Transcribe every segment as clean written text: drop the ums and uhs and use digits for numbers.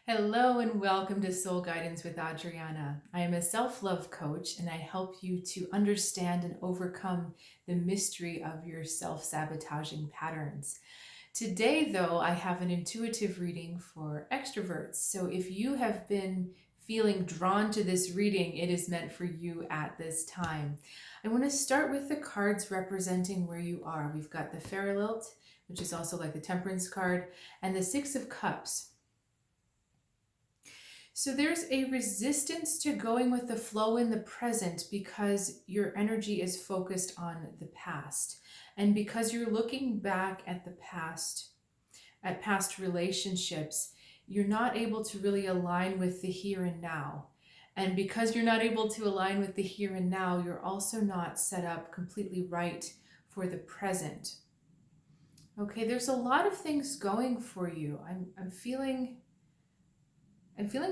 Hello and welcome to Soul Guidance with Adriana. I am a self-love coach and I help you to understand and overcome the mystery of your self-sabotaging patterns. Today, though, I have an intuitive reading for extroverts. So if you have been feeling drawn to this reading, it is meant for you at this time. I want to start with the cards representing where you are. We've got the Feralilt, which is also like the Temperance card, and the Six of Cups. So there's a resistance to going with the flow in the present because your energy is focused on the past. And because you're looking back at the past, at past relationships, you're not able to really align with the here and now. And because you're not able to align with the here and now, you're also not set up completely right for the present. Okay, there's a lot of things going for you. I'm feeling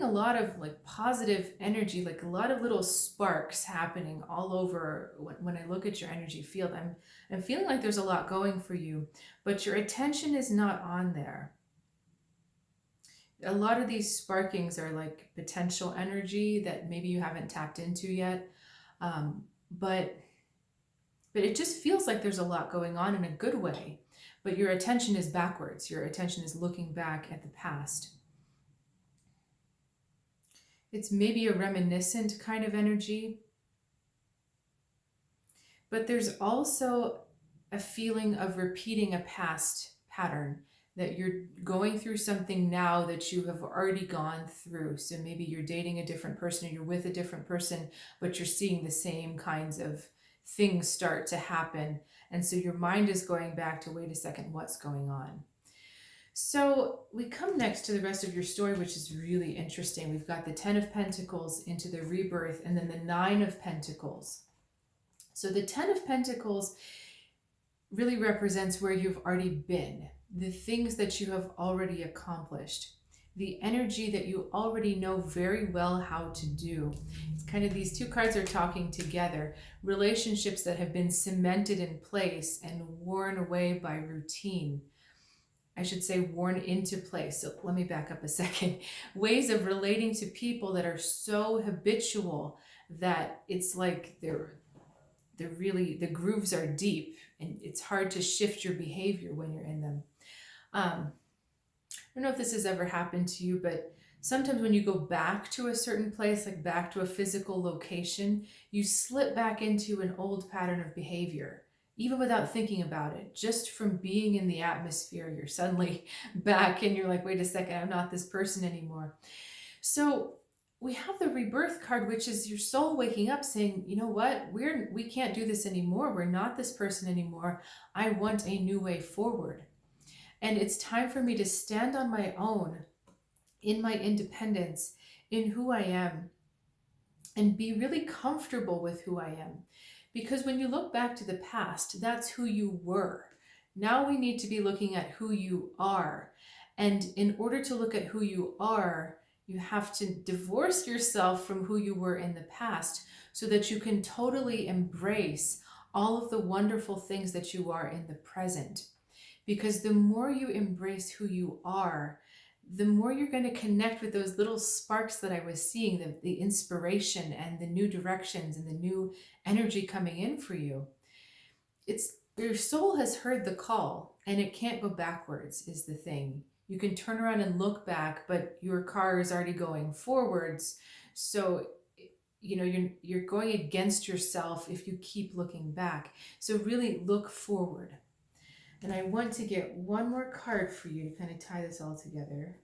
a lot of like positive energy, like a lot of little sparks happening all over when I look at your energy field. I'm feeling like there's a lot going for you, but your attention is not on there. A lot of these sparkings are like potential energy that maybe you haven't tapped into yet. But it just feels like there's a lot going on in a good way, but your attention is backwards. Your attention is looking back at the past. It's maybe a reminiscent kind of energy. But there's also a feeling of repeating a past pattern, that you're going through something now that you have already gone through. So maybe you're dating a different person or you're with a different person, but you're seeing the same kinds of things start to happen. And so your mind is going back to, wait a second, what's going on? So we come next to the rest of your story, which is really interesting. We've got the 10 of Pentacles into the rebirth and then the 9 of Pentacles. So the 10 of Pentacles really represents where you've already been, the things that you have already accomplished, the energy that you already know very well how to do. It's kind of these two cards are talking together, relationships that have been cemented in place and worn away by routine. I should say worn into place. So let me back up a second. Ways of relating to people that are so habitual that it's like they're really, the grooves are deep and it's hard to shift your behavior when you're in them. I don't know if this has ever happened to you, but sometimes when you go back to a certain place, like back to a physical location, you slip back into an old pattern of behavior. Even without thinking about it, just from being in the atmosphere, you're suddenly back and you're like, wait a second, I'm not this person anymore. So we have the rebirth card, which is your soul waking up saying, you know what, we can't do this anymore. We're not this person anymore. I want a new way forward. And it's time for me to stand on my own, in my independence, in who I am, and be really comfortable with who I am. Because when you look back to the past, that's who you were. Now we need to be looking at who you are. And in order to look at who you are, you have to divorce yourself from who you were in the past so that you can totally embrace all of the wonderful things that you are in the present. Because the more you embrace who you are, the more you're going to connect with those little sparks that I was seeing, the inspiration and the new directions and the new energy coming in for you. It's your soul has heard the call and it can't go backwards is the thing. You can turn around and look back, but your car is already going forwards. So, you know, you're going against yourself if you keep looking back. So really look forward. And I want to get one more card for you to kind of tie this all together.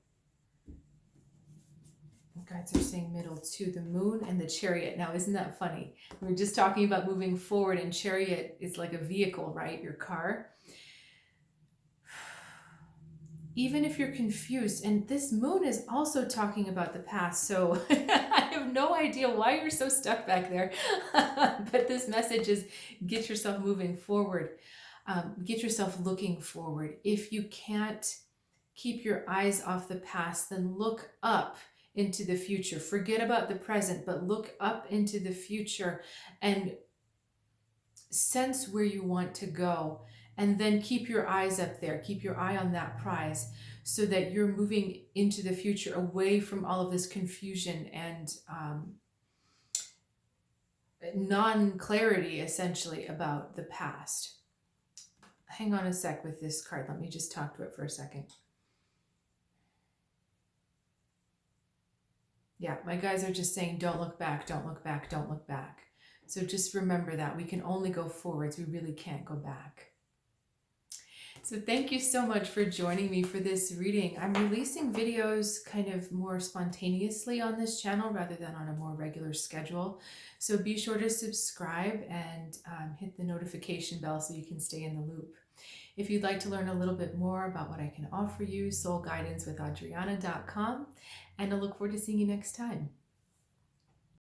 Guides are saying middle too, the moon and the chariot. Now, isn't that funny? We were just talking about moving forward and chariot is like a vehicle, right? Your car. Even if you're confused, and this moon is also talking about the past, so I have no idea why you're so stuck back there. But this message is get yourself moving forward. Get yourself looking forward. If you can't keep your eyes off the past, then look up into the future. Forget about the present, but look up into the future and sense where you want to go. And then keep your eyes up there. Keep your eye on that prize so that you're moving into the future away from all of this confusion and non-clarity, essentially, about the past. Hang on a sec with this card. Let me just talk to it for a second. Yeah, my guys are just saying, don't look back, don't look back, don't look back. So just remember that we can only go forwards. We really can't go back. So thank you so much for joining me for this reading. I'm releasing videos kind of more spontaneously on this channel rather than on a more regular schedule. So be sure to subscribe and hit the notification bell so you can stay in the loop. If you'd like to learn a little bit more about what I can offer you, soulguidancewithadriana.com, and I look forward to seeing you next time.